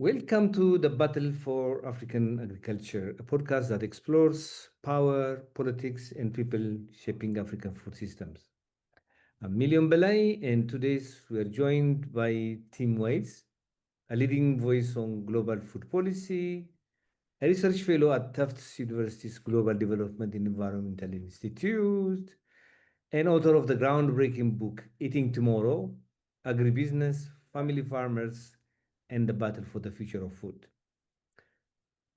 Welcome to the Battle for African Agriculture, a podcast that explores power, politics, and people shaping African food systems. I'm Million Belay, and today we are joined by Tim Waits, a leading voice on global food policy, a research fellow at Tufts University's Global Development and Environmental Institute, and author of the groundbreaking book Eating Tomorrow: Agribusiness, Family Farmers, and the Battle for the Future of Food.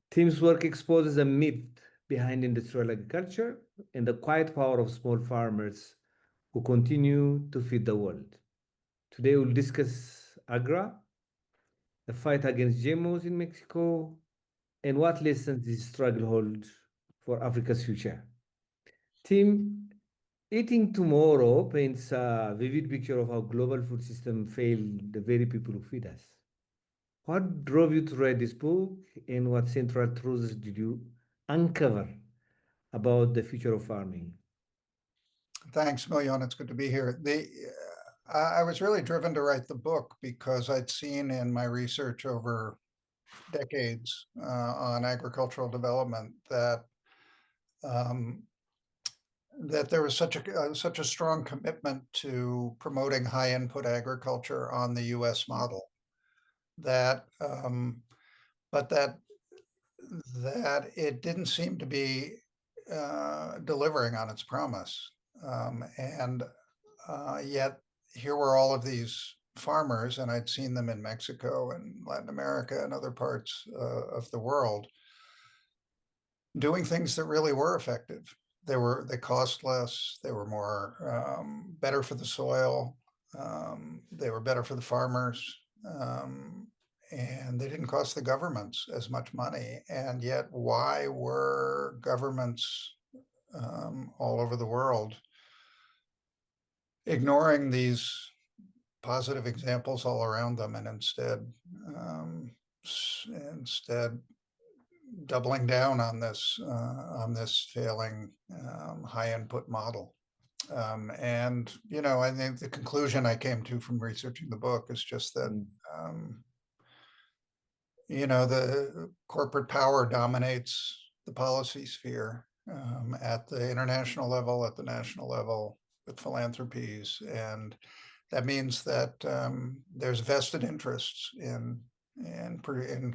Tim's work exposes a myth behind industrial agriculture and the quiet power of small farmers who continue to feed the world. Today, we'll discuss AGRA, the fight against GMOs in Mexico, and what lessons this struggle holds for Africa's future. Tim, Eating Tomorrow paints a vivid picture of how global food system failed the very people who feed us. What drove you to write this book, and what central truths did you uncover about the future of farming? Thanks, Million. It's good to be here. I was really driven to write the book because I'd seen in my research over decades on agricultural development um, that there was such a strong commitment to promoting high input agriculture on the U.S. model that but that it didn't seem to be delivering on its promise. And Yet here were all of these farmers, and I'd seen them in Mexico and Latin America and other parts of the world, doing things that really were effective. They cost less. They were more better for the soil. They were better for the farmers. And they didn't cost the governments as much money. And yet, why were governments all over the world ignoring these positive examples all around them and um, instead doubling down on this failing high input model? And I think the conclusion I came to from researching the book is just that Mm. the corporate power dominates the policy sphere at the international level, at the national level, with philanthropies, and that means that there's vested interests in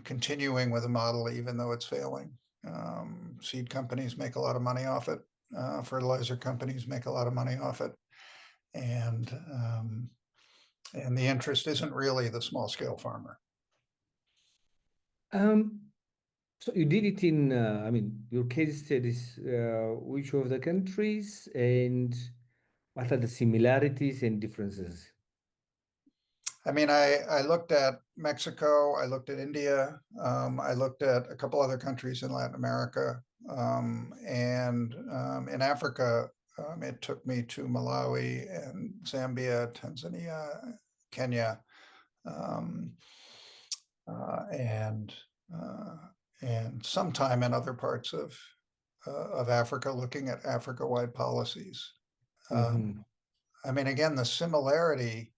continuing with a model even though it's failing. Seed companies make a lot of money off it. Fertilizer companies make a lot of money off it, and um, and the interest isn't really the small scale farmer. Um, so you did it in, your case studies, which of the countries and what are the similarities and differences? I mean, I looked at Mexico, I looked at India, I looked at a couple other countries in Latin America, and in Africa, it took me to Malawi and Zambia, Tanzania, Kenya, um, uh, and uh, and sometime in other parts of Africa, looking at Africa-wide policies. Um, Mm-hmm. I mean, again, the similarity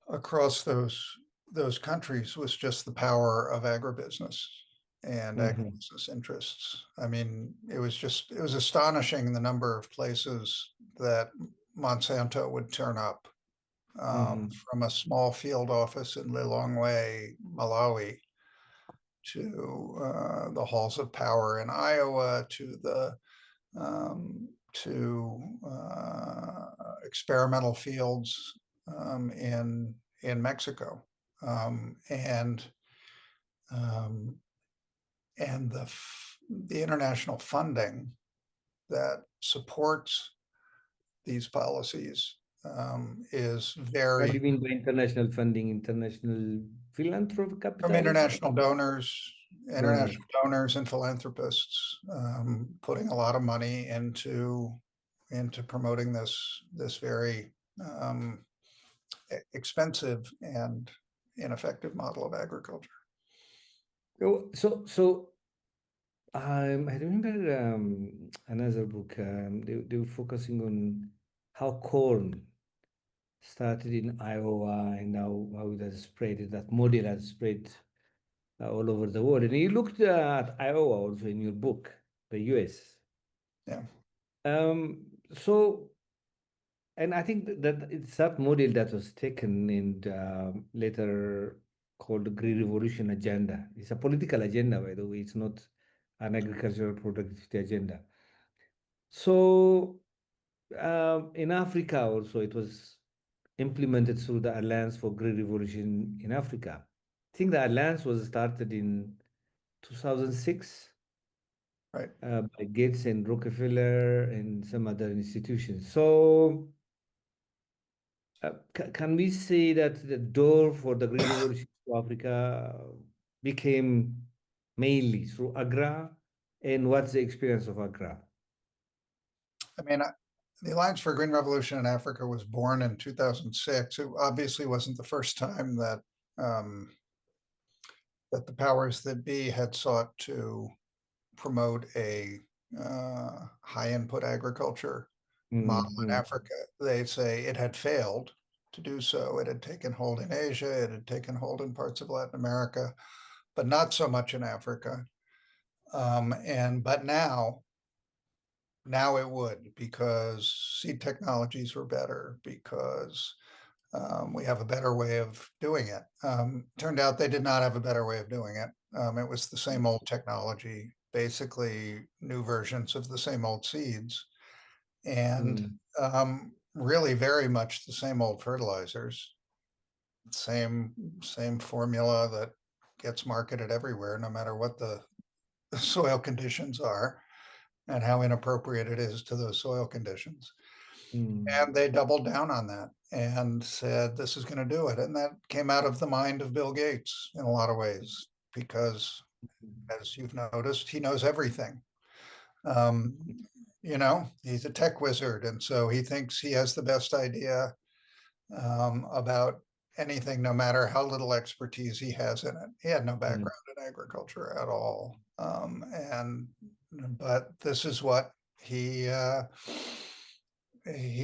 across those countries was just the power of agribusiness and Mm-hmm. agribusiness interests. I mean, it was astonishing the number of places that Monsanto would turn up, Mm-hmm. from a small field office in Lilongwe, Malawi, to the halls of power in Iowa, to experimental fields in Mexico, um, and um, and the international funding that supports these policies is What do very you mean by international funding, international philanthropy from capitals? Donors. international donors and philanthropists putting a lot of money into promoting this very um, expensive and ineffective model of agriculture. I remember another book. They were focusing on how corn started in Iowa, and now how it has spread, that model has spread all over the world. And you looked at Iowa also in your book, the US. Yeah. So, and I think that it's that model that was taken and later called the Green Revolution agenda. It's a political agenda, by the way. It's not an agricultural productivity agenda. So in Africa also, it was implemented through the Alliance for Green Revolution in Africa. I think the alliance was started in 2006 Right. by Gates and Rockefeller and some other institutions. So can we say that the door for the Green Revolution to Africa became mainly through AGRA? And what's the experience of AGRA? I mean, the Alliance for a Green Revolution in Africa was born in 2006. It obviously wasn't the first time that that the powers that be had sought to promote a high input agriculture model in Mm, Africa. They say it had failed to do so. It had taken hold in Asia, it had taken hold in parts of Latin America, but not so much in Africa. But now it would, because seed technologies were better, because we have a better way of doing it. Turned out they did not have a better way of doing it. It was the same old technology, basically new versions of the same old seeds, and mm, really very much the same old fertilizers, same formula that gets marketed everywhere, no matter what the soil conditions are and how inappropriate it is to those soil conditions. mm, And they doubled down on that and said, this is going to do it. And that came out of the mind of Bill Gates in a lot of ways, because as you've noticed, he knows everything. Um, he's a tech wizard. And so he thinks he has the best idea about anything, no matter how little expertise he has in it. He had no mm, background in agriculture at all. But this is what he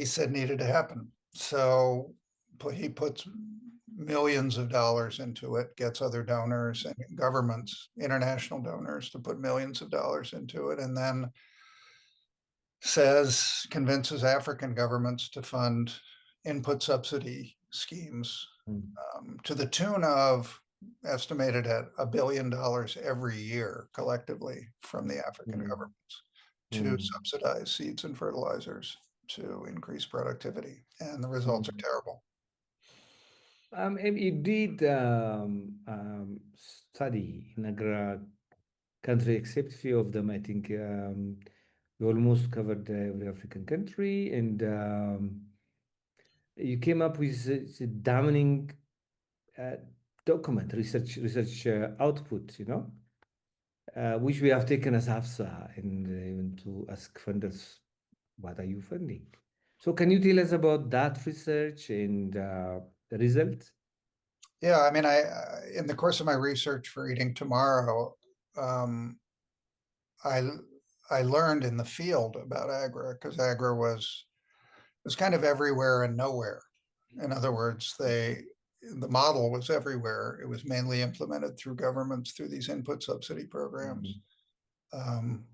said needed to happen. So he puts millions of dollars into it, gets other donors and governments, international donors, to put millions of dollars into it, and then convinces African governments to fund input subsidy schemes mm, to the tune of, estimated at $1 billion every year collectively from the African mm, governments, to mm, subsidize seeds and fertilizers to increase productivity. And the results are mm. terrible. And you did study in AGRA country, except few of them. I think you almost covered every African country, and you came up with a damning uh, document, research output, which we have taken as AFSA and even to ask funders, what are you funding? So can you tell us about that research and the result? Yeah, I mean, in the course of my research for Eating Tomorrow, um, I I learned in the field about AGRA, because AGRA was kind of everywhere and nowhere. In other words, the model was everywhere. It was mainly implemented through governments through these input subsidy programs. Mm, Um,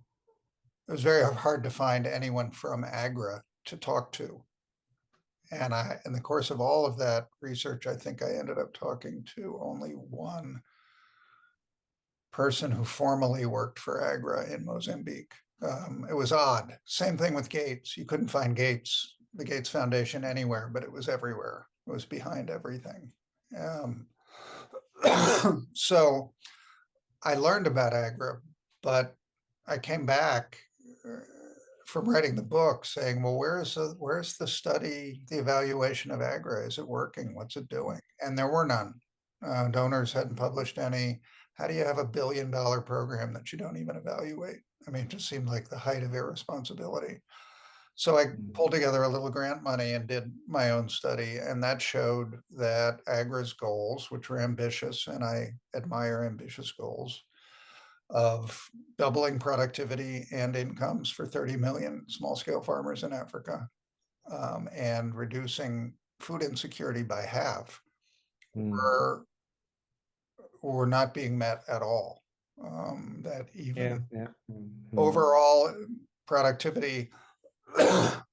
it was very hard to find anyone from AGRA to talk to. And in the course of all of that research, I think I ended up talking to only one person who formally worked for AGRA in Mozambique. It was odd. Same thing with Gates. You couldn't find the Gates Foundation anywhere, but it was everywhere. It was behind everything. Um, so I learned about AGRA, but I came back from writing the book saying, well, where's the study, the evaluation of AGRA? Is it working? What's it doing? And there were none. Donors hadn't published any. How do you have $1 billion program that you don't even evaluate? I mean, it just seemed like the height of irresponsibility. So I mm, pulled together a little grant money and did my own study, and that showed that AGRA's goals, which were ambitious, and I admire ambitious goals, of doubling productivity and incomes for 30 million small-scale farmers in Africa, and reducing food insecurity by half Mm. were were not being met at all. That Yeah, even yeah. overall productivity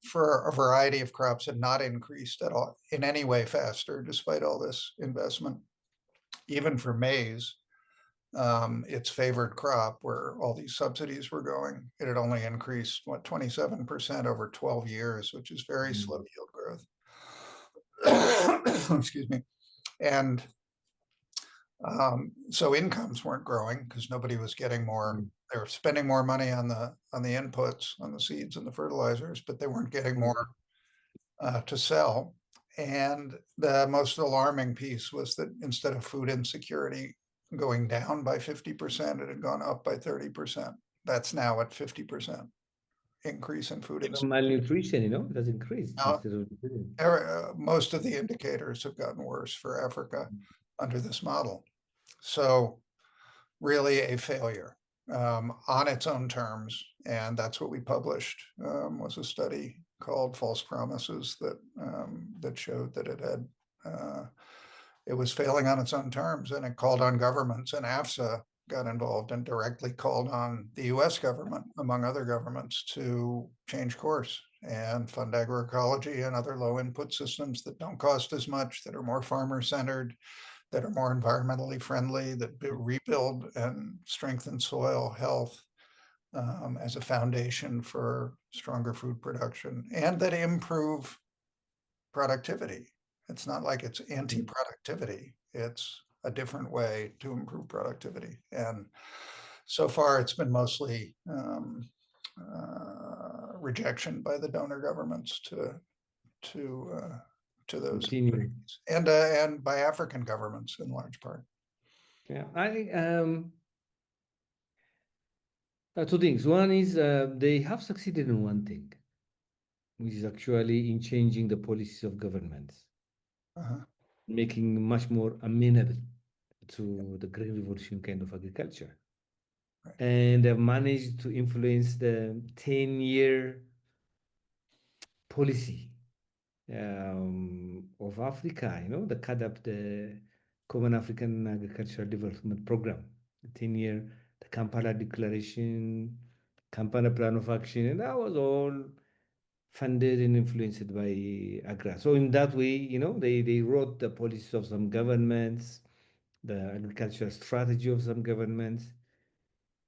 for a variety of crops had not increased at all in any way faster, despite all this investment. Even for maize, its favored crop, where all these subsidies were going, it had only increased, what, 27% over 12 years, which is very slow Mm. yield growth. Excuse me. And so incomes weren't growing because nobody was getting more. Mm. They were spending more money on the inputs, on the seeds and the fertilizers, but they weren't getting more Mm. to sell. And the most alarming piece was that instead of food insecurity going down by 50%, it had gone up by 30%. That's now at 50% increase in food Even insecurity. malnutrition, it has increased Now, instead of decreasing. most of the indicators have gotten worse for Africa under this model. So really a failure on its own terms. And that's what we published, was a study called False Promises that showed that it was failing on its own terms, and it called on governments, and AFSA got involved and directly called on the US government, among other governments, to change course and fund agroecology and other low input systems that don't cost as much, that are more farmer centered, that are more environmentally friendly, that rebuild and strengthen soil health as a foundation for stronger food production, and that improve productivity. It's not like it's anti-productivity. It's a different way to improve productivity. And so far, it's been mostly rejection by the donor governments to those Continue. and by African governments in large part. Yeah, I think two things. One is they have succeeded in one thing, which is actually in changing the policies of governments, Uh-huh. making much more amenable to the Green Revolution kind of agriculture. Right. And they've managed to influence the 10-year policy of Africa, the CADAP, the Common African Agricultural Development Program, the 10-year, the Kampala Declaration, Kampala Plan of Action, and that was all funded and influenced by AGRA. So in that way, they wrote the policies of some governments, the agricultural strategy of some governments.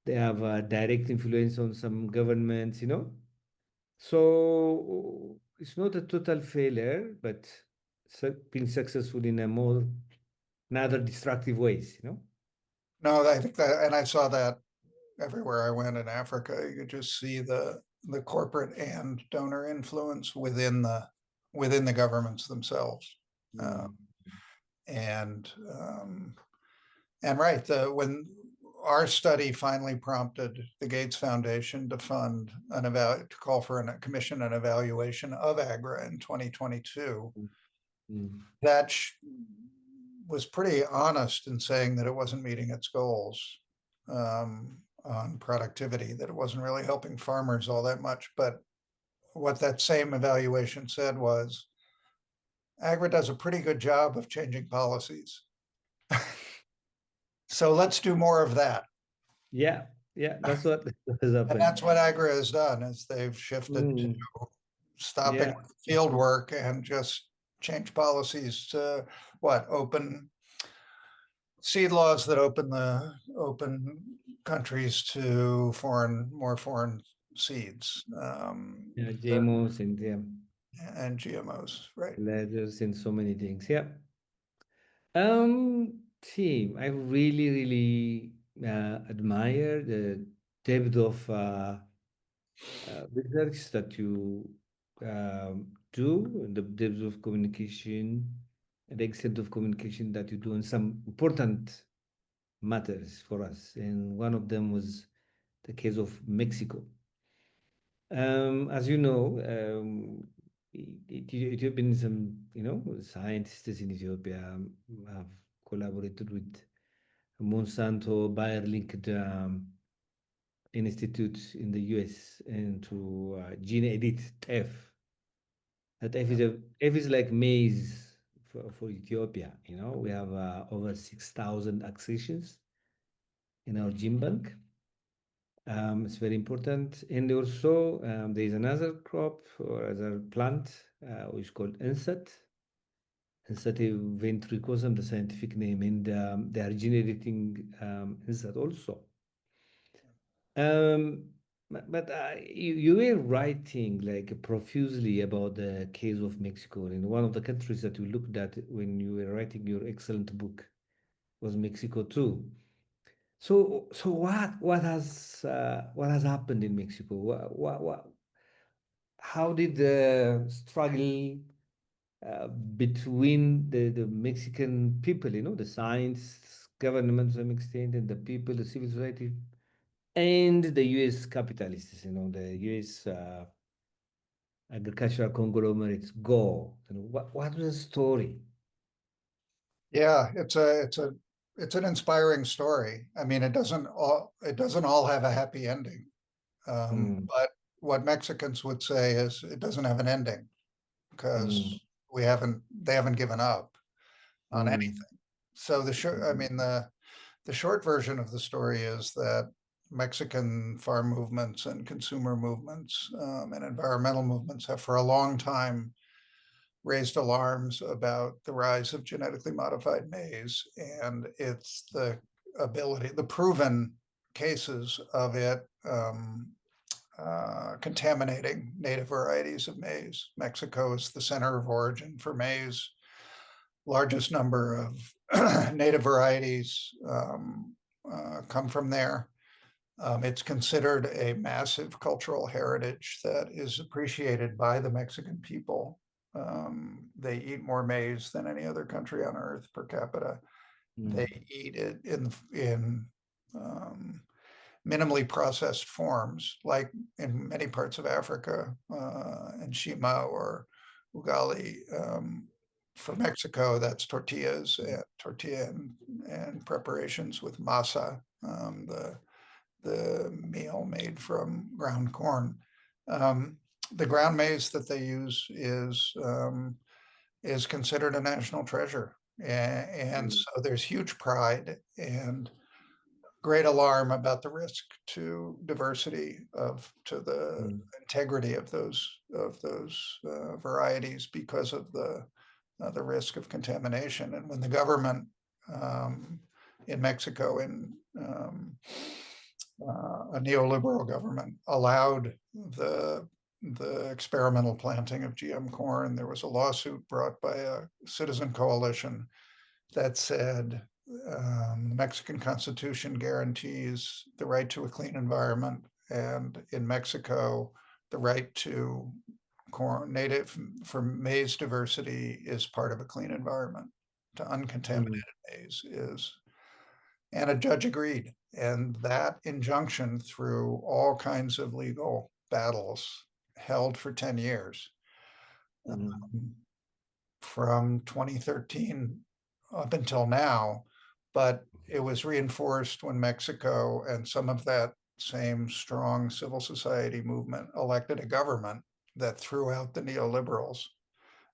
They have a direct influence on some governments. So it's not a total failure, but being successful in a more, in other destructive ways. No, I think that, and I saw that everywhere I went in Africa. You could just see the corporate and donor influence within the governments themselves. Uh, Mm. and right, when our study finally prompted the Gates Foundation to fund to call for a commission and evaluation of AGRA in 2022, Mm. that was pretty honest in saying that it wasn't meeting its goals on productivity, that it wasn't really helping farmers all that much. But what that same evaluation said was, AGRA does a pretty good job of changing policies. So let's do more of that. Yeah, yeah, that's what has And happened. that's what AGRA has done, is they've shifted to stopping Yeah, field work and just change policies to open seed laws that open countries to more foreign seeds, yeah, GMOs and and GMOs, right? letters and so many things. Yeah. Team, I really, really admire the depth of research that you do, and the depth of communication, and the extent of communication that you do on some important matters for us. And one of them was the case of Mexico. As you know, Ethiopian, scientists in Ethiopia have collaborated with Monsanto Bayer-linked institute in the US and to gene edit teff That F is like maize for Ethiopia. We have over 6,000 accessions in our gene bank. It's very important. And also, there is another crop or other plant which is called insect. Instead ventricosum, the scientific name, and they are generating insect also. Um, but you were writing like profusely about the case of Mexico, and one of the countries that you looked at when you were writing your excellent book was Mexico too. So what has happened in Mexico? How did the struggle between the Mexican people, the science, government to some extent, and the people, the civil society, and the U.S. capitalists, the U.S. Agricultural conglomerates go. What was the story? Yeah, it's an inspiring story. I mean, it doesn't all have a happy ending. Mm, But what Mexicans would say is it doesn't have an ending because mm, they haven't given up on mm, anything. So I mean, the short version of the story is that Mexican farm movements and consumer movements and environmental movements have for a long time raised alarms about the rise of genetically modified maize and the proven cases of it contaminating native varieties of maize. Mexico is the center of origin for maize. Largest number of native varieties come from there. It's considered a massive cultural heritage that is appreciated by the Mexican people. They eat more maize than any other country on earth per capita. They mm, eat it in minimally processed forms, like in many parts of Africa, and shima or ugali. For Mexico, that's tortilla and preparations with masa, the meal made from ground corn. Um, the ground maize that they use is considered a national treasure, and mm, so there's huge pride and great alarm about the risk to diversity to the mm, integrity of those varieties because of the risk of contamination. And when the government in Mexico, in a neoliberal government, allowed the experimental planting of GM corn, there was a lawsuit brought by a citizen coalition that said the Mexican Constitution guarantees the right to a clean environment, and in Mexico, the right to corn native for maize diversity is part of a clean environment. To mm, uncontaminated maize is, and a judge agreed. And that injunction, through all kinds of legal battles, held for 10 years. mm, From 2013 up until now, but it was reinforced when Mexico and some of that same strong civil society movement elected a government that threw out the neoliberals.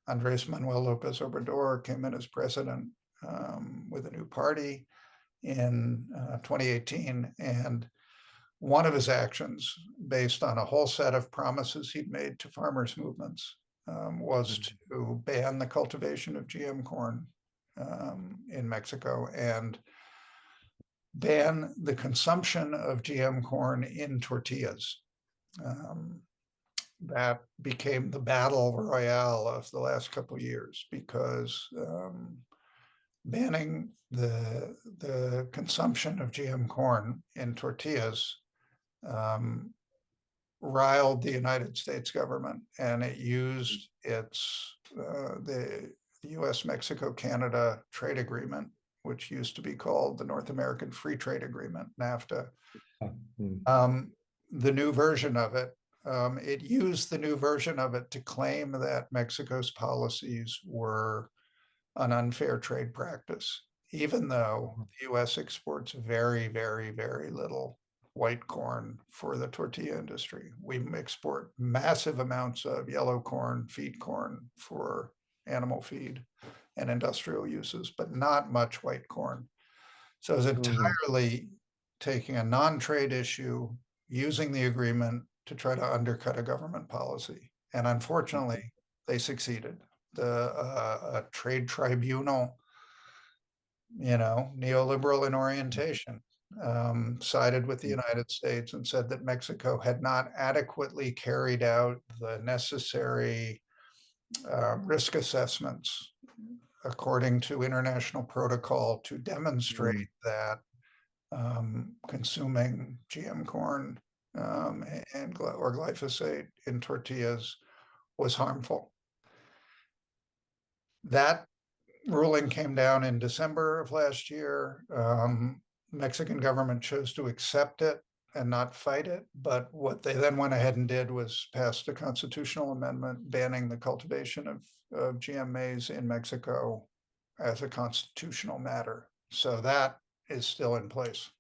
Andres Manuel Lopez Obrador came in as president with a new party in 2018, and one of his actions, based on a whole set of promises he'd made to farmers' movements, was mm, to ban the cultivation of GM corn in Mexico and ban the consumption of GM corn in tortillas. Um, that became the battle royale of the last couple of years because banning the consumption of GM corn in tortillas um, riled the United States government, and it used the U.S.-Mexico-Canada trade agreement, which used to be called the North American Free Trade Agreement, NAFTA. ah, mm, Um, the new version of it, it used the new version of it to claim that Mexico's policies were an unfair trade practice, even though the U.S. exports very, very, very little white corn for the tortilla industry. We export massive amounts of yellow corn, feed corn for animal feed and industrial uses, but not much white corn. So it's entirely taking a non-trade issue, using the agreement to try to undercut a government policy. And unfortunately, they succeeded. The trade tribunal, neoliberal in orientation, sided with the United States and said that Mexico had not adequately carried out the necessary risk assessments according to international protocol to demonstrate that consuming GM corn or glyphosate in tortillas was harmful. That ruling came down in December of last year. Mexican government chose to accept it and not fight it. But what they then went ahead and did was pass a constitutional amendment banning the cultivation of GM maize in Mexico as a constitutional matter. So that is still in place.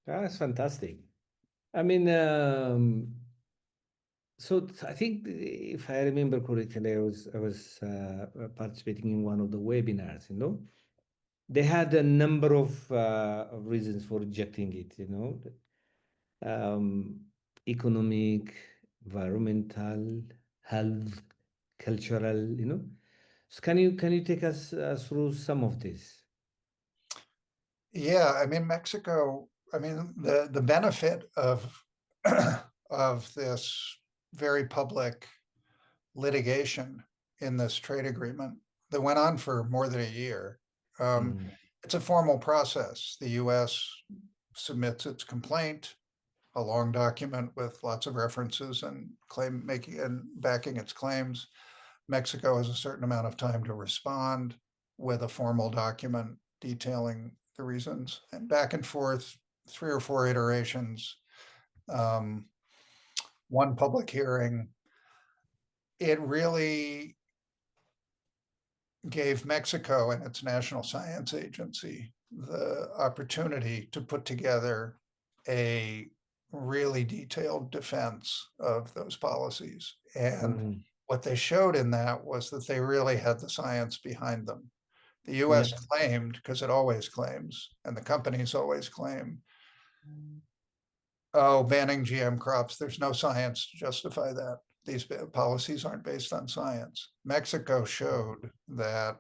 That's fantastic. I mean, so I think if I remember correctly, I was participating in one of the webinars. They had a number of reasons for rejecting it. Economic, environmental, health, cultural. So can you take us through some of this? Yeah, I mean, Mexico, I mean, the benefit of of this very public litigation in this trade agreement that went on for more than a year. It's a formal process. The U.S. submits its complaint, a long document with lots of references and claim making and backing its claims. Mexico has a certain amount of time to respond with a formal document detailing the reasons, and back and forth, 3 or 4 iterations, one public hearing. It really gave Mexico and its National Science Agency the opportunity to put together a really detailed defense of those policies. And what they showed in that was that they really had the science behind them. The US claimed, because it always claims, and the companies always claim, oh, banning GM crops, there's no science to justify that. These policies aren't based on science. Mexico showed that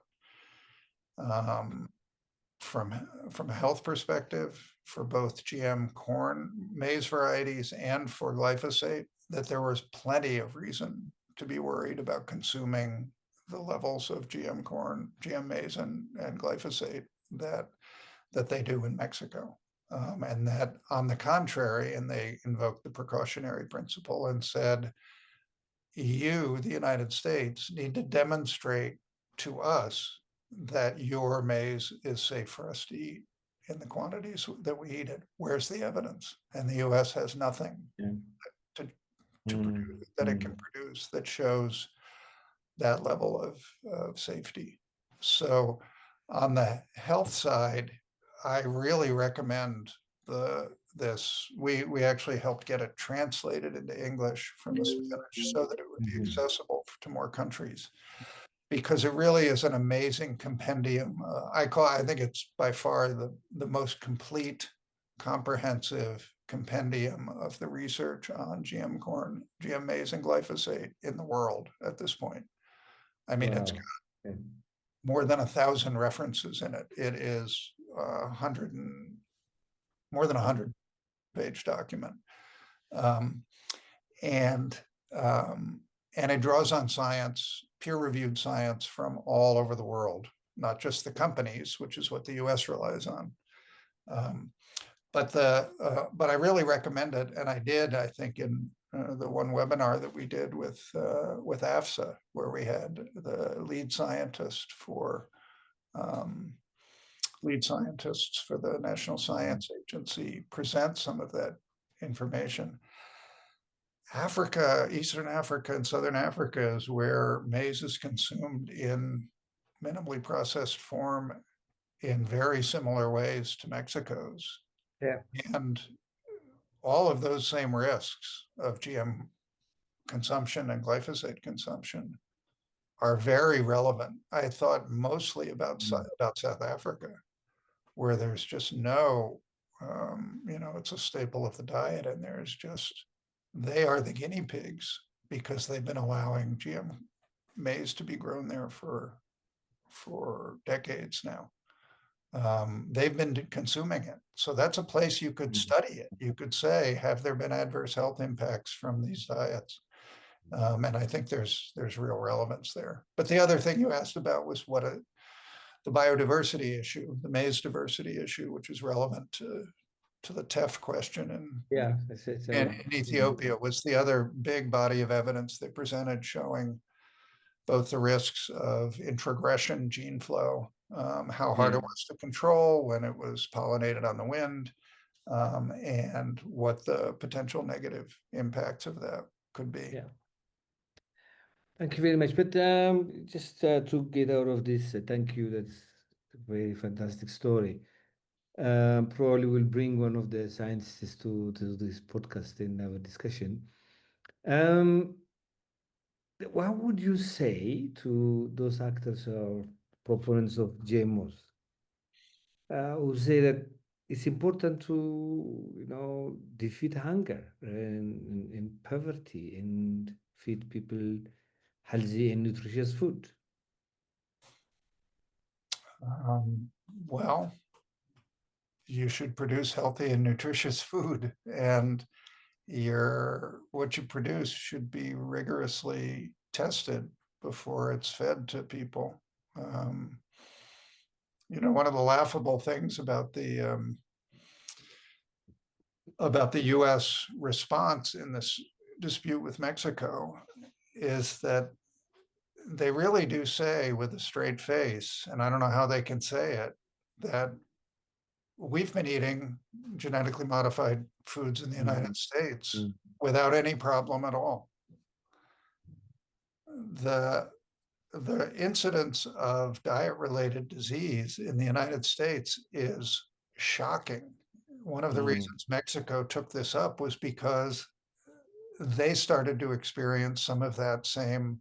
from a health perspective, for both GM corn, maize varieties, and for glyphosate, that there was plenty of reason to be worried about consuming the levels of GM corn, GM maize, and glyphosate that they do in Mexico. And that, on the contrary, and they invoked the precautionary principle and said, you, the United States, need to demonstrate to us that your maize is safe for us to eat in the quantities that we eat it. Where's the evidence? And the U.S. has nothing to produce, that it can produce that shows that level of safety. So on the health side, I really recommend this. We actually helped get it translated into English from the Spanish so that it would be accessible to more countries, because it really is an amazing compendium. I think it's by far the most complete, comprehensive compendium of the research on GM corn, GM maize, and glyphosate in the world at this point. I mean, it's got more than 1,000 references in it. It is more than 100-page document, and it draws on science, peer-reviewed science from all over the world, not just the companies, which is what the U.S. relies on. But I really recommend it, and I did. I think in the one webinar that we did with AFSA, where we had the lead scientists for the National Science Agency present some of that information. Africa, Eastern Africa and Southern Africa is where maize is consumed in minimally processed form in very similar ways to Mexico's. And all of those same risks of GM consumption and glyphosate consumption are very relevant. I thought mostly about South Africa, where there's just no, it's a staple of the diet, and there's just they are the guinea pigs because they've been allowing GM maize to be grown there for decades now. They've been consuming it. So that's a place you could study it. You could say, have there been adverse health impacts from these diets? And I think there's real relevance there. But the other thing you asked about was the biodiversity issue, the maize diversity issue, which is relevant to the TEF question. Yeah, In Ethiopia was the other big body of evidence they presented showing both the risks of introgression gene flow, how hard it was to control when it was pollinated on the wind, and what the potential negative impacts of that could be. Yeah. Thank you very much. But just to get out of this, thank you. That's a very fantastic story. Probably will bring one of the scientists to this podcast in our discussion. What would you say to those actors or proponents of GMOs who say that it's important to, defeat hunger and poverty and feed people healthy and nutritious food? Well, you should produce healthy and nutritious food, and what you produce should be rigorously tested before it's fed to people. One of the laughable things about the U.S. response in this dispute with Mexico is that they really do say with a straight face, and I don't know how they can say it, that we've been eating genetically modified foods in the United States without any problem at all. The incidence of diet-related disease in the United States is shocking. One of the reasons Mexico took this up was because they started to experience some of that same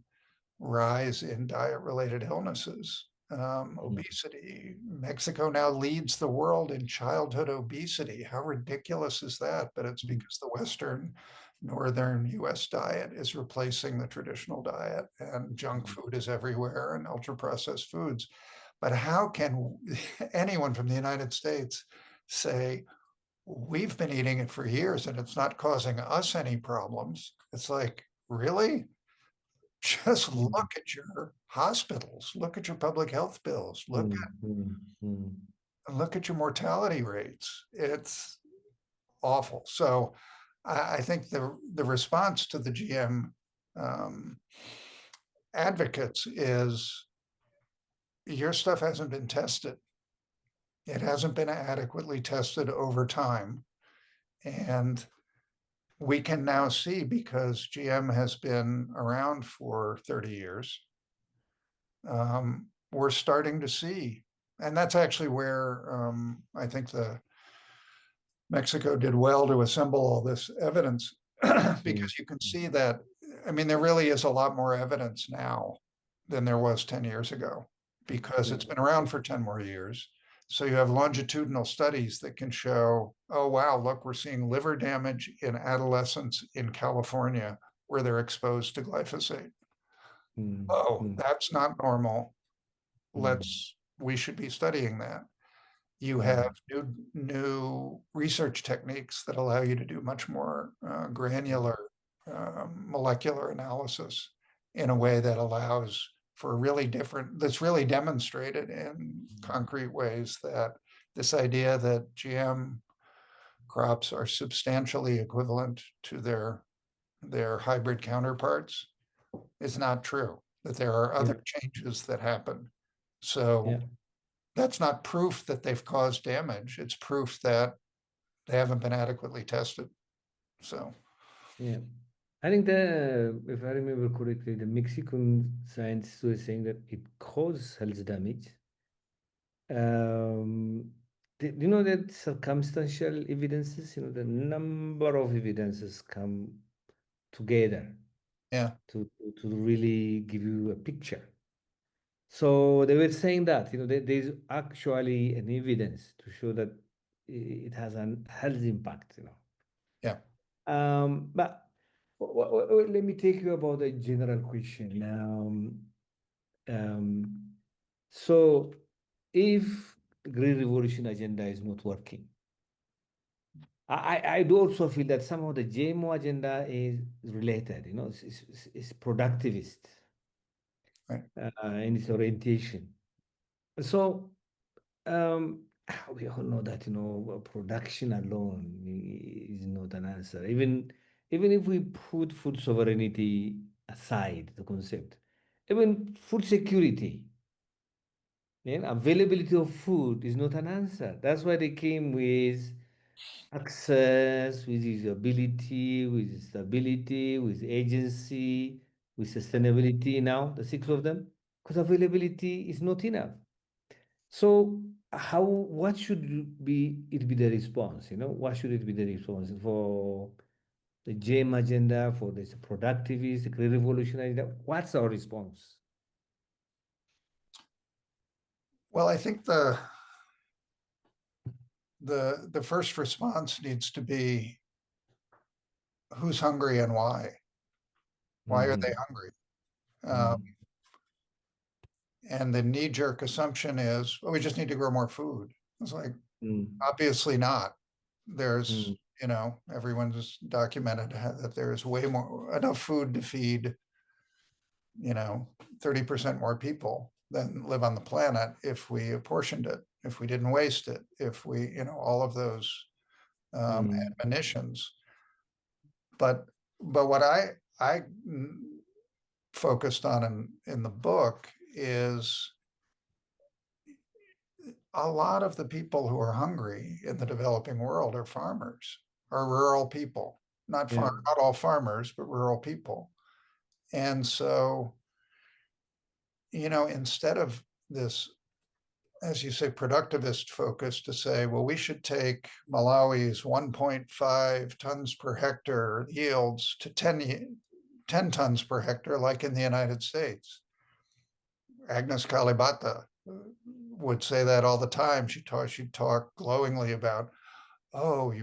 rise in diet-related illnesses, obesity. Mexico now leads the world in childhood obesity. How ridiculous is that? But it's because the Western northern US diet is replacing the traditional diet, and junk food is everywhere, and ultra-processed foods. But how can anyone from the United States say, we've been eating it for years and it's not causing us any problems? It's like, really? Just look at your hospitals, look at your public health bills, look at your mortality rates. It's awful. So I think the response to the GM advocates is, your stuff hasn't been tested. It hasn't been adequately tested over time. And we can now see, because GM has been around for 30 years, we're starting to see, and that's actually where I think Mexico did well to assemble all this evidence, because you can see that, there really is a lot more evidence now than there was 10 years ago, because it's been around for 10 more years. So you have longitudinal studies that can show, oh, wow, look, we're seeing liver damage in adolescents in California where they're exposed to glyphosate. Oh, that's not normal. We should be studying that. You have new research techniques that allow you to do much more granular molecular analysis in a way that allows for that's really demonstrated in concrete ways, that this idea that GM crops are substantially equivalent to their hybrid counterparts is not true, that there are other changes that happen. So that's not proof that they've caused damage. It's proof that they haven't been adequately tested. So, I think if I remember correctly, the Mexican scientists were saying that it causes health damage. you know that circumstantial evidences, the number of evidences come together Yeah, to really give you a picture. So they were saying that, there's actually an evidence to show that it has an health impact, yeah. But let me take you about a general question. Um, so if Green Revolution agenda is not working, I do also feel that somehow the GMO agenda is related, it's productivist Right. in its orientation. So um, we all know that, production alone is not an answer. Even if we put food sovereignty aside, the concept, even food security, availability of food is not an answer. That's why they came with access, with usability, with stability, with agency, with sustainability now, the six of them, because availability is not enough. So what should be the response? What should it be the response for the GM agenda, for this productivist, the green revolution agenda? What's our response? Well, I think the first response needs to be who's hungry and why. Why are they Mhm, hungry? mm, And the knee-jerk assumption is, well, we just need to grow more food. It's like, mm, obviously not. mm, There's, everyone's documented that there's way more enough food to feed, 30% more people than live on the planet if we apportioned it, if we didn't waste it, if we, all of those mm, admonitions. But what I focused on in the book is a lot of the people who are hungry in the developing world are farmers, are rural people, yeah. not all farmers, but rural people. And so, instead of this, as you say, productivist focus to say, well, we should take Malawi's 1.5 tons per hectare yields to 10 tons per hectare, like in the United States. Agnes Kalibata would say that all the time. She'd talk glowingly about, oh,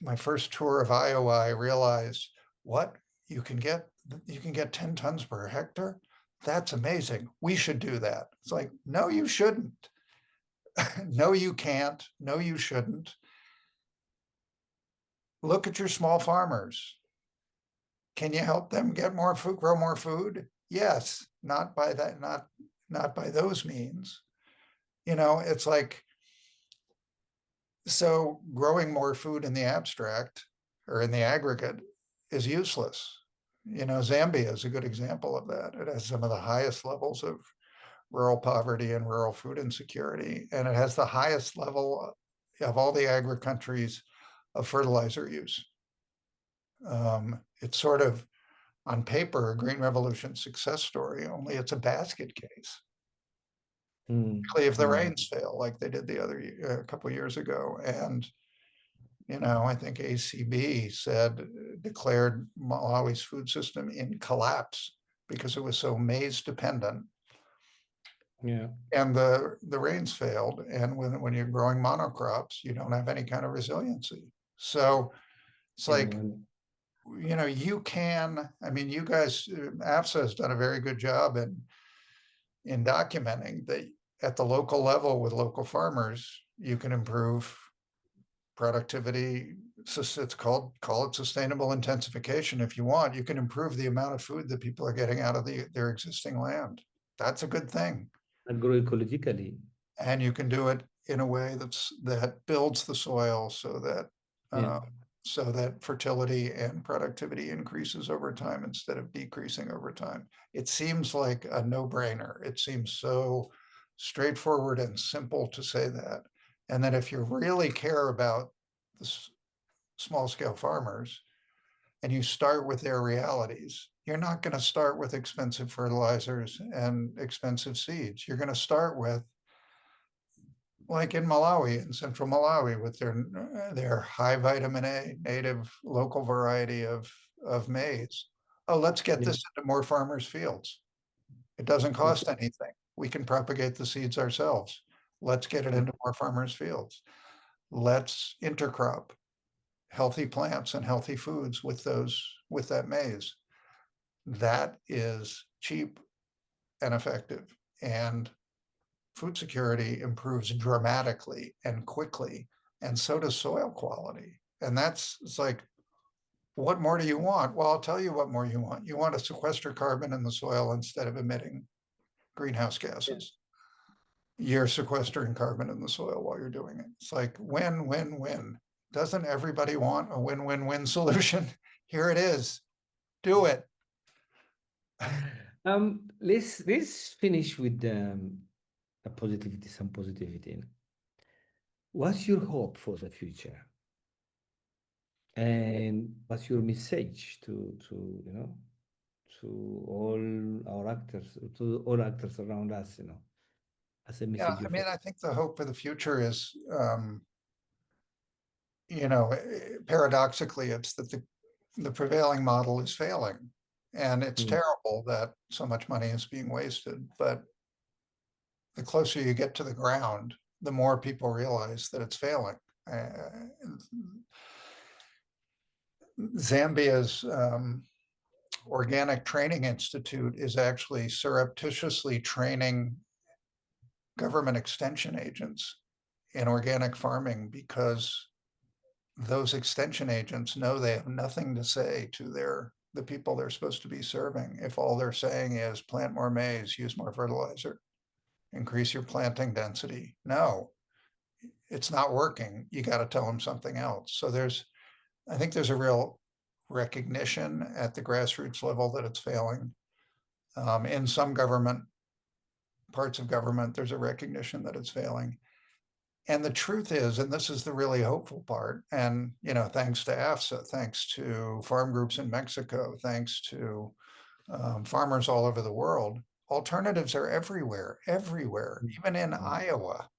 my first tour of Iowa, I realized what you can get 10 tons per hectare. That's amazing. We should do that. It's like, no, you shouldn't. No, you can't. No, you shouldn't. Look at your small farmers. Can you help them get more food, grow more food? Yes, not by that, not by those means. It's like, so growing more food in the abstract or in the aggregate is useless. Zambia is a good example of that. It has some of the highest levels of rural poverty and rural food insecurity, and it has the highest level of all the agri countries of fertilizer use. It's sort of, on paper, a green revolution success story, only it's a basket case. Mm, If the mm, rains fail, like they did a couple of years ago, and I think ACB declared Malawi's food system in collapse because it was so maize dependent, yeah. and the rains failed. And when you're growing monocrops, you don't have any kind of resiliency. So it's Yeah. like, you can, you guys, AFSA has done a very good job in documenting that at the local level with local farmers, you can improve productivity. It's call it sustainable intensification if you want. You can improve the amount of food that people are getting out of their existing land. That's a good thing. Agroecologically. And you can do it in a way that builds the soil Yeah. uh, so that fertility and productivity increases over time instead of decreasing over time. It seems like a no-brainer. It seems so straightforward and simple to say that. And then if you really care about the small scale farmers and you start with their realities, you're not going to start with expensive fertilizers and expensive seeds. You're going to start with like in Malawi, in central Malawi, with their high vitamin A native local variety of maize. Oh, let's get Yeah. this into more farmers' fields. It doesn't cost anything. We can propagate the seeds ourselves. Let's get it into more farmers' fields. Let's intercrop healthy plants and healthy foods with that maize. That is cheap and effective. And food security improves dramatically and quickly, and so does soil quality. And it's like, what more do you want? Well, I'll tell you what more you want. You want to sequester carbon in the soil instead of emitting greenhouse gases. You're sequestering carbon in the soil while you're doing it. It's like win, win, win. Doesn't everybody want a win-win-win solution? Here it is. Do it. Let's finish with some positivity. What's your hope for the future? And what's your message to to all actors around us, as a Yeah, message I of mean, hope? I think the hope for the future is, paradoxically, it's that the prevailing model is failing. And it's Mm. terrible that so much money is being wasted. But the closer you get to the ground, the more people realize that it's failing. Zambia's Organic Training Institute is actually surreptitiously training government extension agents in organic farming because those extension agents know they have nothing to say to the people they're supposed to be serving if all they're saying is plant more maize, use more fertilizer, increase your planting density. No, it's not working. You got to tell them something else. So I think there's a real recognition at the grassroots level that it's failing. In some parts of government, there's a recognition that it's failing. And the truth is, and this is the really hopeful part, and thanks to AFSA, thanks to farm groups in Mexico, thanks to farmers all over the world, alternatives are everywhere, even in Iowa.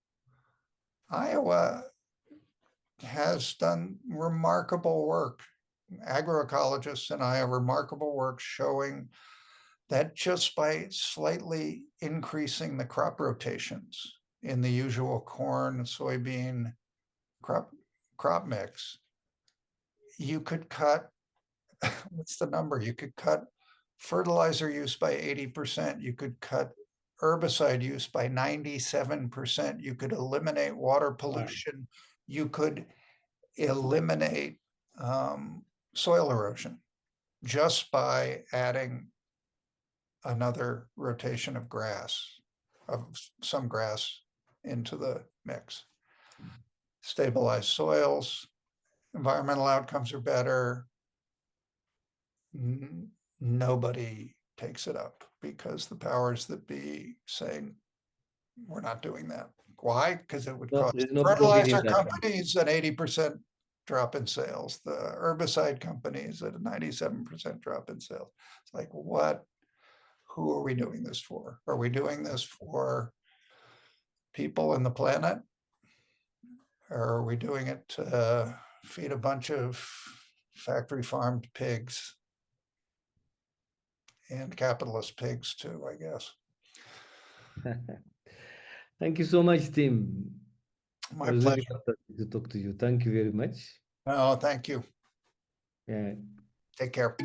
Iowa has done remarkable work. Agroecologists in Iowa, remarkable work showing that just by slightly increasing the crop rotations in the usual corn, soybean crop mix, you could cut, what's the number? You could cut fertilizer use by 80%. You could cut herbicide use by 97%. You could eliminate water pollution. You could eliminate soil erosion just by adding another rotation of some grass into the mix. Stabilize soils, environmental outcomes are better. Nobody takes it up because the powers that be saying we're not doing that. Why? Because it would No, cost there's the no beating fertilizer that one. companies an 80% drop in sales, the herbicide companies at a 97% drop in sales. It's like, who are we doing this for? Are we doing this for people and the planet? Or are we doing it to feed a bunch of factory farmed pigs and capitalist pigs too, I guess? Thank you so much, Tim. It My was really pleasure. fantastic to talk to you. Thank you very much. Oh, thank you. Yeah. Take care.